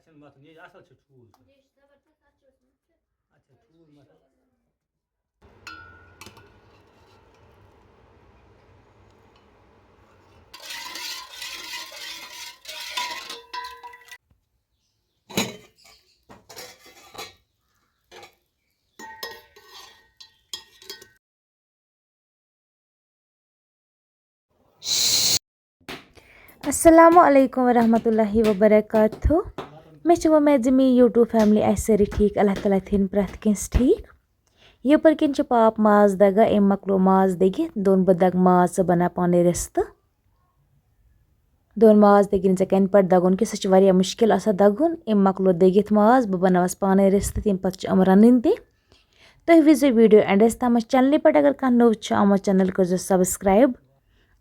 अच्छा मत ये असल छ ठूल अच्छा ठूल मत अस्सलामुअलैकुम वरहमतुल्लाहि वबरकातुहू मे उम्मीद मी यूट्यूब फैमिली सारी ठीक अल्लाह ताला थीन प्रथ कंस ठीक यपर किन पाप माज दगा एम मकलो माज दगि दोन बह दग माज स बना पाने रिस्त दोन माज दगिन से कन पट दगुन कि सह मुश्किल दगुन एम मकलो दगित माज बह बनावस पाने रिस्त तम पत रन तुम विजो वीडियो एंडस तम चैनल पे अगर कह नव आमत चैनल कर सब्सक्राइब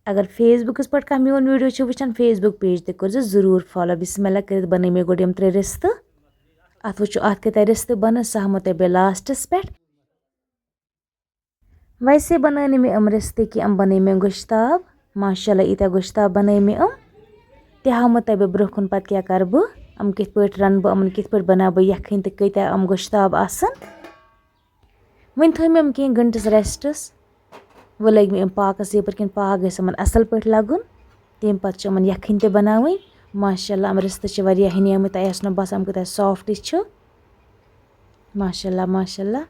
अगर फेसबुक पे कह मोन वीडियो वुचान फेसबुक पेज तक कर जरूर फॉलो बिस्मिल्लाह कर बन मे गोड यम त्रे रिस्त अत वो अत कत रिस्त बन सह हमो तह बे लास्टस पे वैसे बन मे रिस्त कि बन मे गोश्ताब माशाल्लाह ईत्या गोश्ताब बन मे तह हामो तह बे ब्रोह कुन पत क्या कर बह कित पे रन बह कित पे बना बह यखन तो कत्या गोश्ताब वन थ मे कह गंटस रेस्टस वो लग मे पाकस यपर किन पाक गम असल पे लगुन तम पे यखन तह बनावन माशाल्लाह रिस्त हनियमत तह बसान कत सॉफ्ट माशाल्लाह माशाल्लाह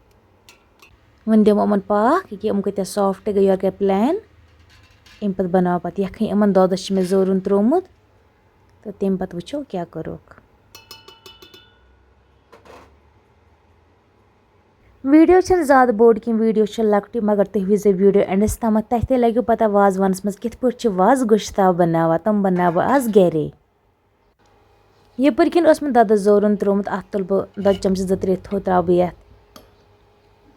वन दिमो यमन पाक कि कत सॉफ्ट गई और गए प्लान अम पे बनाव पे यखन इन दोदस मे जोरुन त्रोमुत तो तम पे वो क्या करोक वीडियो ज़्यादा बोड़ कि वीडियो लकट मगर तुम विज वीडियो एंडस तम तह ते लगो पता वाजवानस मज कित पे वाज गोश्ताब बनावा तम बनाव आज गरे यपर किन मे ददस जोरुन त्रोमुत अत तुल बह दद चमच 2-3 थो त्रा बह ये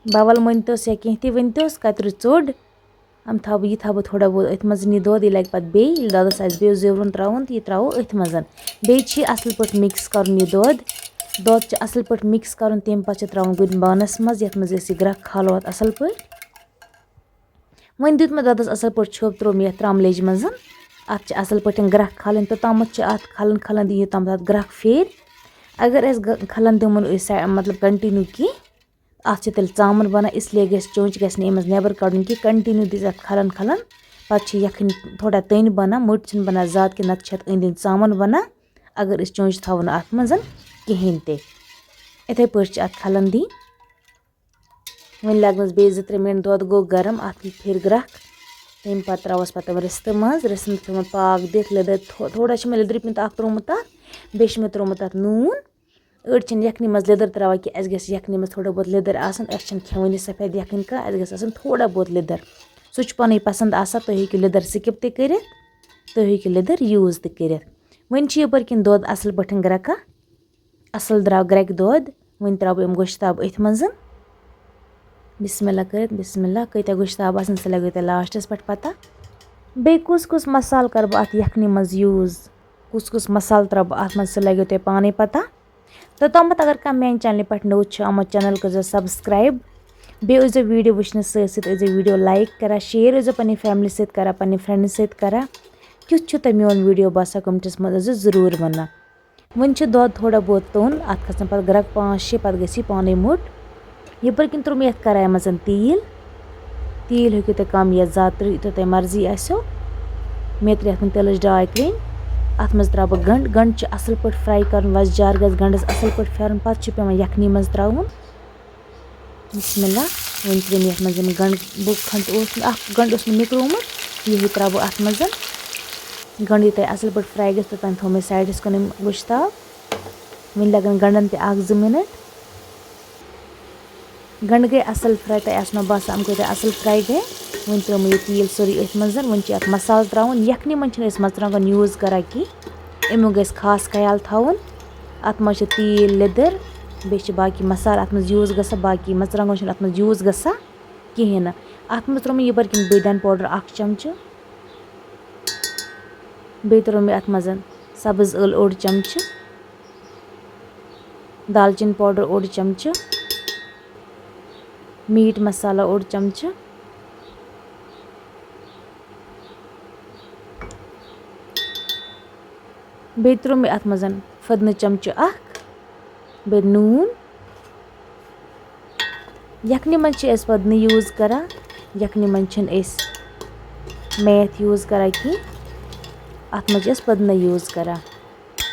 बवल मनतोस या कह वनतोस कतर चोड़ यह थो बह थोड़ा बहुत अथ मज दोद यह लग पे बे दोदस बे जोरुन त्रावन तो यह त्रो अथ मज बे असल पे मिक्स कर दोद असल पे मिक्स कर तम पे त्रावन गुन बानस मज ये मज ग्रख खालो असल पे वन दुत मे दोदस असल पे छोप त्रो मे त्रम लेज मज अत असल पे ग्रख खालन तो तमत अत खलन खलन दी तम ग्रख फेर अगर खलन दिमो मतलब कंटिन्यू की अत तेल चामन बना इसलिए गस चोंच गस अमज नेबर कड़न कि कंटिन्यू दिस अत खलन खलन पे यखन थोड़ा तन बना मोट बना ज्यादा कि नत अंद चामन बना अगर इस चोंच थवन अत मज कहें ते इथे पे अत खलन दी वन लगनस बे 2-3 मिनट दोद गो गरम अत फिर ग्रख तम पे त्रवस पे रिस्त मज रिस्त थोन पाक दिख लिदर थोड़ा मे लिदर पिन अख त्रोमुत बे मे त्रोमुत अत नून अड़ यखनी मज लिदर त्रावा कि अस गस यखनी मज थोड़ा बहुत लिदर आसन अस खेवनी सफेद यखन का अस गस आसन थोड़ा बहुत लिदर सह पन पसंद आसान तुम हेकि लिदर स्किप ते कर तुम हेकि लिदर यूज ते कर वन यपर किन दोद असल पे ग्रका असल द्राव ग्रक दोद वन त्रा बह गोश्ताब अथ मज बिस्मिल्लाह कर बिस्मिल्लाह कत्या गोश्ताब आसन सह लगो तह लास्टस पे पता बे कुस मसाल कर बह अत यखनी मज यूज कुस मसाल त्रा बह अत मज सह लगो तह पाने पता तो तम अगर कह मेन चैनल पे नव आमत चैनल कर सब्सक्राइब बे वीडियो वुचन सत वीडियो लाइक करा शेयर पे फैमिली सत करा पे फ्रेंड सत करा क्युत तुम मोन वीडियो बसा कमेंटस मज जरूर वन वन दोद थोड़ा बहुत तोन अत खसन पे ग्रक 5-6 पे गसी पाने मोट यपर किन त्रुम ये कराय मज तील तील हेकु तुम कम या ज्यादा यूत तुम मर्जी आसो मे त्रे तिलच 2 क्रेन अत मज त्रा बह गंड असल पे फ्राई कर वस जार गस गंडस असल पे फेरन पे पे यखनी मज त्रावन बिस्मिल्लाह वन त्रे ये मज गंड बुक खंड गंड निकलोमुत यह त्रा बह अत मज गंड यह असल पे फ्राई गस तन थो मे साइडस कुन गोश्ताब वन लगन गंडन तह 1-2 मिनट गंड गए असल फ्राई तह आसनो बसान को असल फ्राई गए वन त्रोम यह तील सोरी अथ मज वन अत मसाल त्रावन यखनी मज मरचांगन यूज करा कि अमु गस खास ख्याल थवन अत मज तील लिदर बे बाकी मसाल अत मज यूज गसा बाकी मरचांगन अत मज यूज गसा कहें अत मज त्रोम यपर किन बेदन पाउडर 1 चमच बे त्रोम अत मज सब्ज ٲl 1 चमच दालचीन पाउडर 1 चमच मीट मसाला 1 चमच बे त्रो मे अत मज फदन चमच 1 बे नून यखनी मन छ अस पद यूज करा यखनी मन छन अस मेथ यूज करा कि अत मज अस पद यूज करा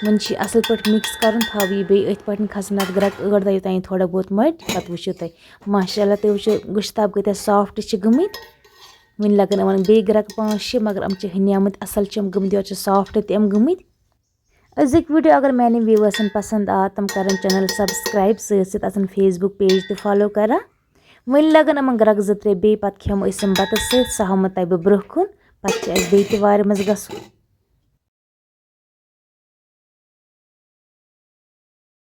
वन असल पट मिक्स कर थव यह बे अथ पट खसन अत ग्रक ٲठ दह योतान थोड़ा बहुत मट पत वुचो तुम माशाल्लाह तुम वुचो गोश्ताब कत सॉफ्ट गमित वन लगन अमन बे ग्रक 5-6 मगर अम हने आमत असल गमित यो सॉफ्ट तम गमित अजुक वीडियो अगर मैंने व्यूअर्सन पसंद आ तम कर चैनल सब्सक्राइब सत फेसबुक पेज तो फॉलो करा वन लगन अमन ग्रक 2-3 बे पत खेमो बत सह हम तब ब्रोह कुन पत बे वार मज गसुन।